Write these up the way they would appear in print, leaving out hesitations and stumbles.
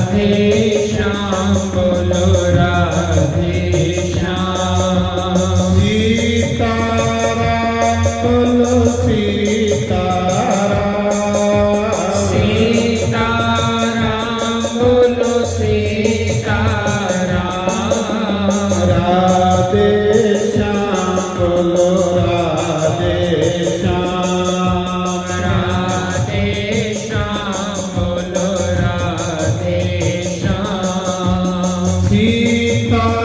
राधे श्याम बोलो राधे श्याम। सीताराम बोलो सीताराम। सीताराम बोलो सीताराम। राधे श्याम बोलो राधे श्याम। राधे श्याम बोलो राधे श्याम। सीताराम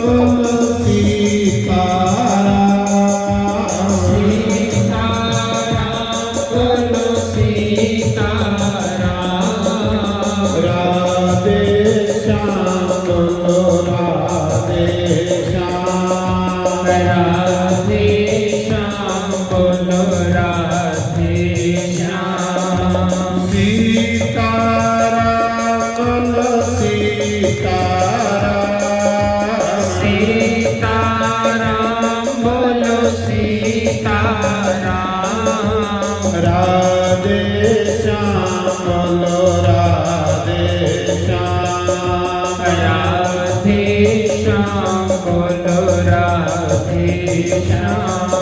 बोलो सीताराम। सीताराम बोलो सीताराम। राधे श्याम बोलो राधे श्याम। राधे श्याम बोलो राधे श्याम। सीताराम बोलो सीताराम। सीताराम बोलो सीताराम। राधे श्याम बोलो राधे श्याम। राधे श्याम बोलो राधे श्याम।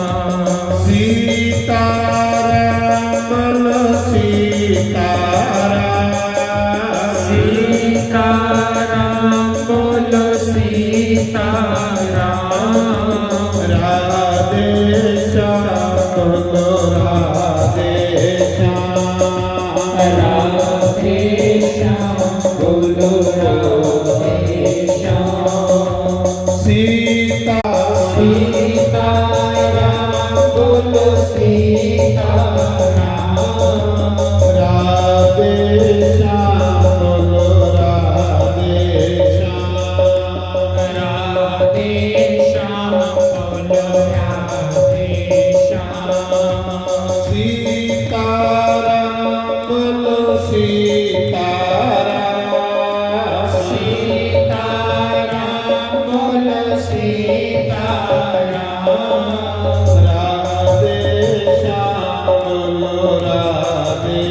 सीताराम बोलो सीताराम। सीताराम बोलो सीताराम। राधे श्याम बोलो राधे श्याम। राधे श्याम बोलो राधे श्याम। सीताराम बोलो सीताराम। राधे श्याम बोलो राधे श्याम। राधे श्याम बोलो राधे श्याम। सीताराम बोलो सीताराम। सीताराम बोलो सीताराम। राधे श्याम बोलो राधे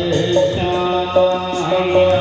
श्याम।